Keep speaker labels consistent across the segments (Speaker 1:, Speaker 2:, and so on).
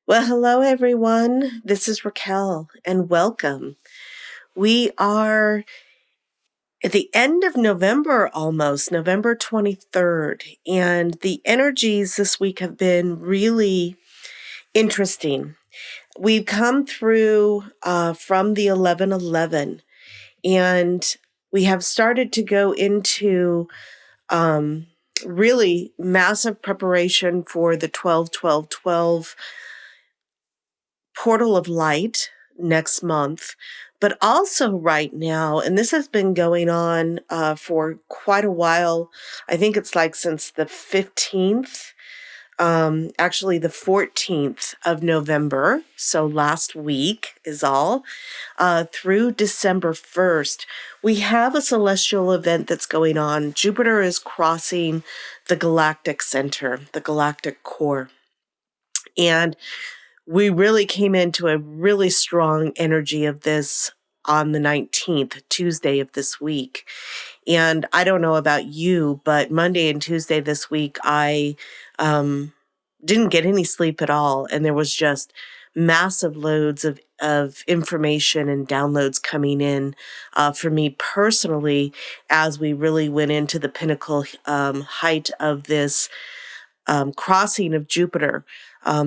Speaker 1: Well, hello everyone. This is Raquel and welcome. We are at the end of November almost, November 23rd, and the energies this week have been really interesting. We've come through from the 11:11, and we have started to go into really massive preparation for the 12-12-12 portal of light next month, but also right now, and this has been going on for quite a while. I think it's like since the 15th, actually the 14th of November. So last week is all, through December 1st. We have a celestial event that's going on. Jupiter is crossing the galactic center, the galactic core. And we really came into a really strong energy of this on the 19th, Tuesday of this week. And I don't know about you, but Monday and Tuesday this week, I didn't get any sleep at all. And there was just massive loads of information and downloads coming in for me personally as we really went into the pinnacle height of this crossing of Jupiter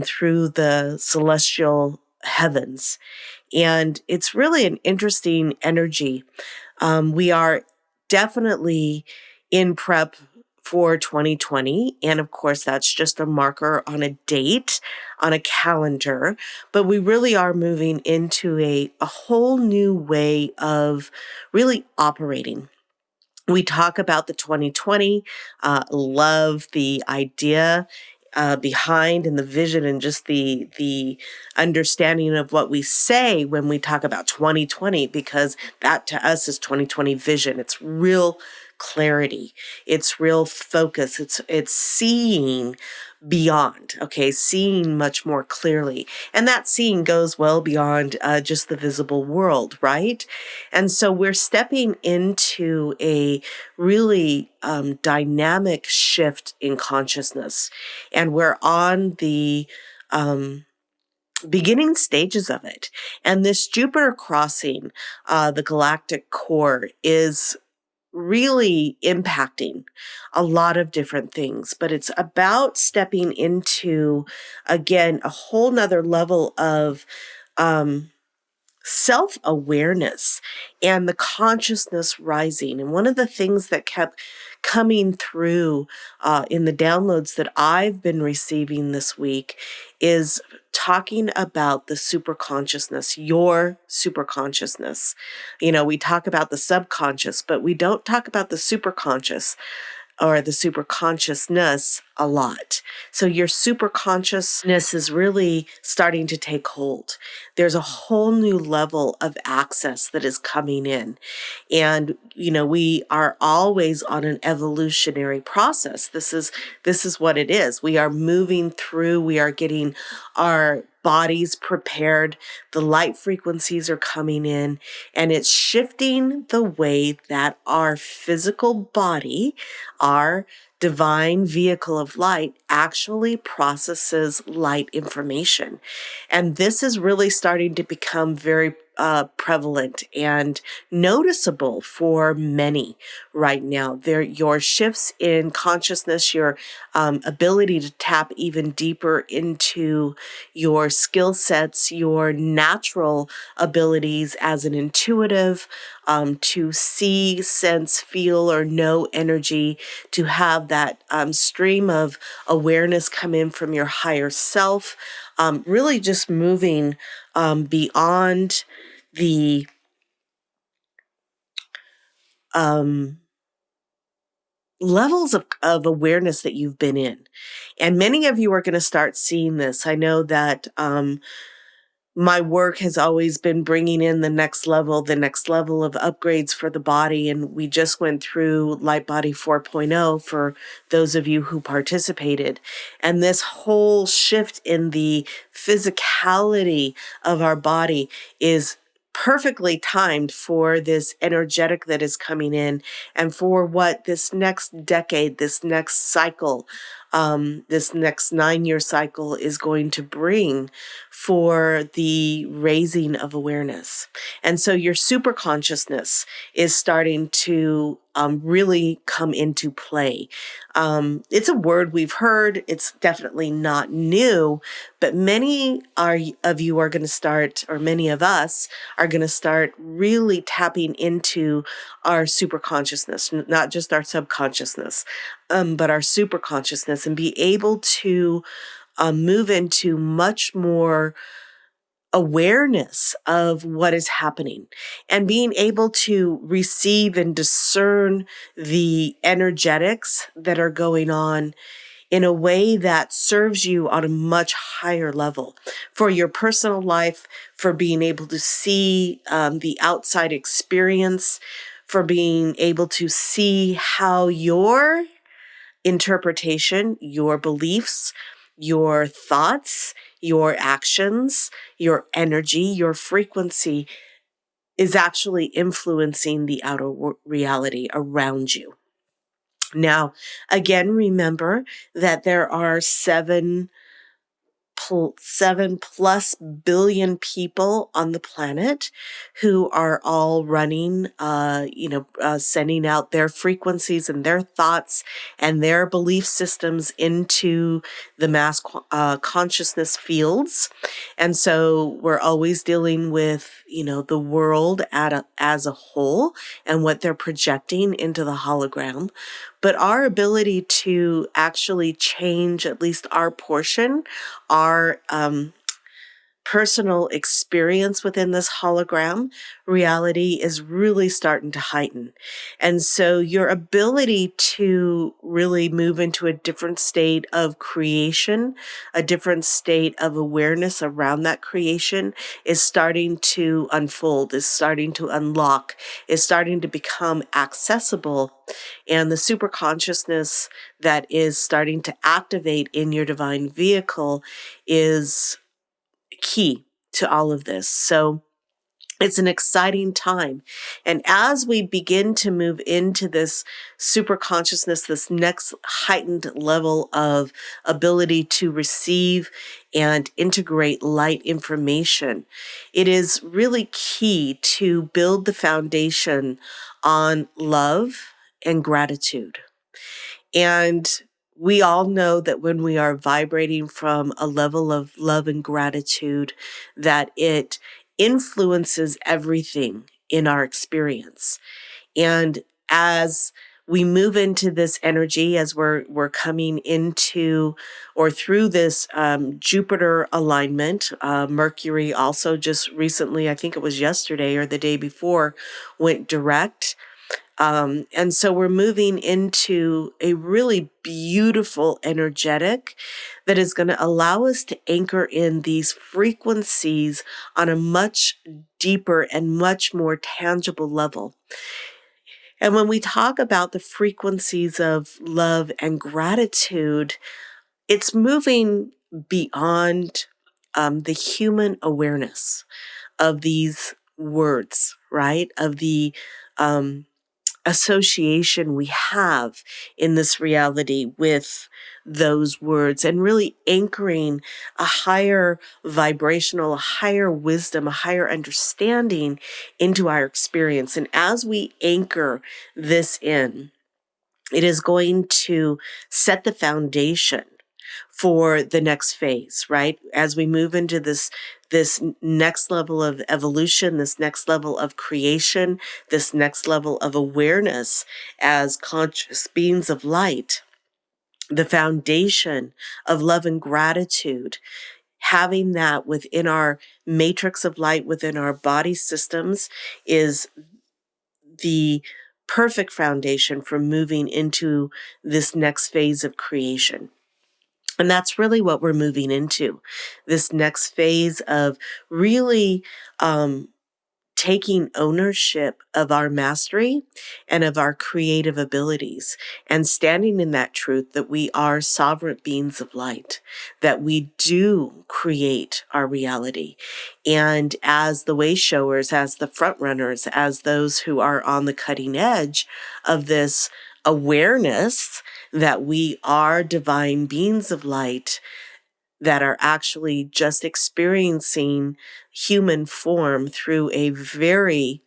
Speaker 1: through the celestial heavens. And it's really an interesting energy. We are definitely in prep for 2020. And of course, that's just a marker on a date, on a calendar. But we really are moving into a whole new way of really operating. We talk about the 2020, love the idea behind and the vision and just the understanding of what we say when we talk about 2020, because that to us is 2020 vision. It's real clarity. It's real focus. It's seeing beyond, okay, seeing much more clearly. And that seeing goes well beyond just the visible world, right? And so we're stepping into a really dynamic shift in consciousness. And we're on the beginning stages of it. And this Jupiter crossing the galactic core is really impacting a lot of different things, but it's about stepping into, again, a whole nother level of self-awareness and the consciousness rising. And one of the things that kept coming through in the downloads that I've been receiving this week is talking about the superconsciousness, your superconsciousness. You know, we talk about the subconscious, but we don't talk about the superconscious or the superconsciousness a lot. So your superconsciousness is really starting to take hold. There's a whole new level of access that is coming in. And, you know, we are always on an evolutionary process. This is what it is. We are moving through, we are getting our bodies prepared, the light frequencies are coming in, and it's shifting the way that our physical body, our divine vehicle of light, actually processes light information. And this is really starting to become very prevalent and noticeable for many right now. Your shifts in consciousness, your ability to tap even deeper into your skill sets, your natural abilities as an intuitive, to see, sense, feel, or know energy, to have that stream of awareness come in from your higher self, really just moving beyond the levels of awareness that you've been in. And many of you are going to start seeing this. I know that my work has always been bringing in the next level of upgrades for the body. And we just went through Light Body 4.0 for those of you who participated. And this whole shift in the physicality of our body is perfectly timed for this energetic that is coming in and for what this next decade, this next cycle this next 9-year cycle is going to bring for the raising of awareness. And so your super consciousness is starting to really come into play. It's a word we've heard. It's definitely not new, but of you are going to start, or many of us are going to start really tapping into our super consciousness, not just our subconsciousness, but our super consciousness, and be able to move into much more awareness of what is happening, and being able to receive and discern the energetics that are going on in a way that serves you on a much higher level for your personal life, for being able to see the outside experience, for being able to see how your interpretation, your beliefs, your thoughts, your actions, your energy, your frequency is actually influencing the outer reality around you. Now, again, remember that there are 7+ billion people on the planet who are all running, sending out their frequencies and their thoughts and their belief systems into the mass consciousness fields. And so we're always dealing with, the world as a whole and what they're projecting into the hologram. But our ability to actually change at least our portion, our personal experience within this hologram reality is really starting to heighten. And so your ability to really move into a different state of creation, a different state of awareness around that creation is starting to unfold, is starting to unlock, is starting to become accessible. And the super consciousness that is starting to activate in your divine vehicle is key to all of this. So it's an exciting time. And as we begin to move into this super consciousness, this next heightened level of ability to receive and integrate light information, it is really key to build the foundation on love and gratitude. And we all know that when we are vibrating from a level of love and gratitude, that it influences everything in our experience. And as we move into this energy, as we're coming into or through this Jupiter alignment, Mercury also just recently, I think it was yesterday or the day before, went direct. And so we're moving into a really beautiful energetic that is going to allow us to anchor in these frequencies on a much deeper and much more tangible level. And when we talk about the frequencies of love and gratitude, it's moving beyond the human awareness of these words, right? Of the association we have in this reality with those words, and really anchoring a higher vibrational, a higher wisdom, a higher understanding into our experience. And as we anchor this in, it is going to set the foundation for the next phase, right? As we move into this next level of evolution, this next level of creation, this next level of awareness as conscious beings of light, the foundation of love and gratitude, having that within our matrix of light, within our body systems, is the perfect foundation for moving into this next phase of creation. And that's really what we're moving into, this next phase of really taking ownership of our mastery and of our creative abilities, and standing in that truth that we are sovereign beings of light, that we do create our reality. And as the way showers, as the front runners, as those who are on the cutting edge of this awareness that we are divine beings of light that are actually just experiencing human form through a very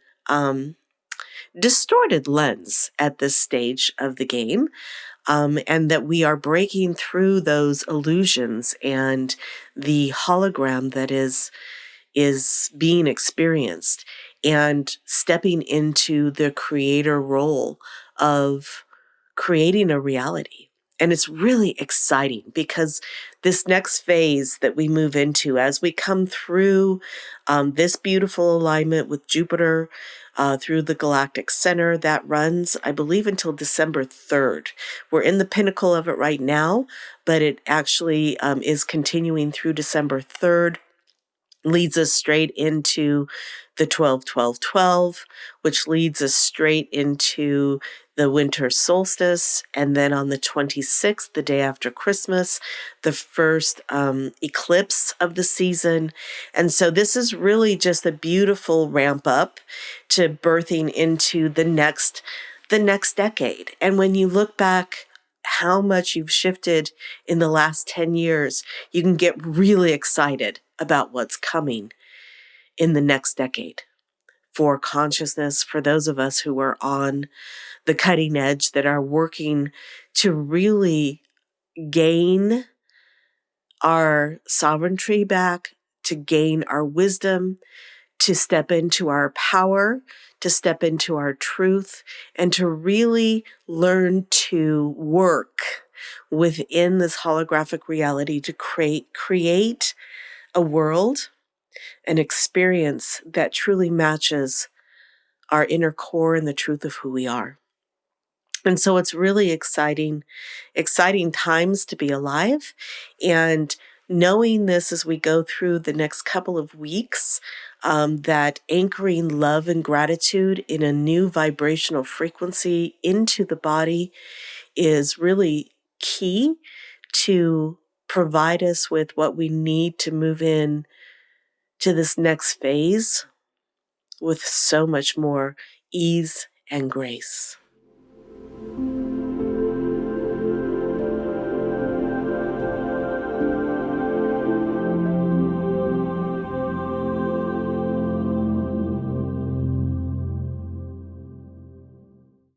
Speaker 1: distorted lens at this stage of the game, and that we are breaking through those illusions and the hologram that is being experienced and stepping into the creator role of creating a reality. And it's really exciting because this next phase that we move into as we come through this beautiful alignment with Jupiter through the galactic center that runs, I believe, until December 3rd. We're in the pinnacle of it right now, but it actually is continuing through December 3rd. Leads us straight into the 12-12-12, which leads us straight into the winter solstice. And then on the 26th, the day after Christmas, the first eclipse of the season. And so this is really just a beautiful ramp up to birthing into the next decade. And when you look back how much you've shifted in the last 10 years, you can get really excited about what's coming in the next decade for consciousness, for those of us who are on the cutting edge that are working to really gain our sovereignty back, to gain our wisdom, to step into our power, to step into our truth, and to really learn to work within this holographic reality to create a world, an experience that truly matches our inner core and the truth of who we are. And so it's really exciting times to be alive. And knowing this as we go through the next couple of weeks, that anchoring love and gratitude in a new vibrational frequency into the body is really key to provide us with what we need to move in to this next phase with so much more ease and grace.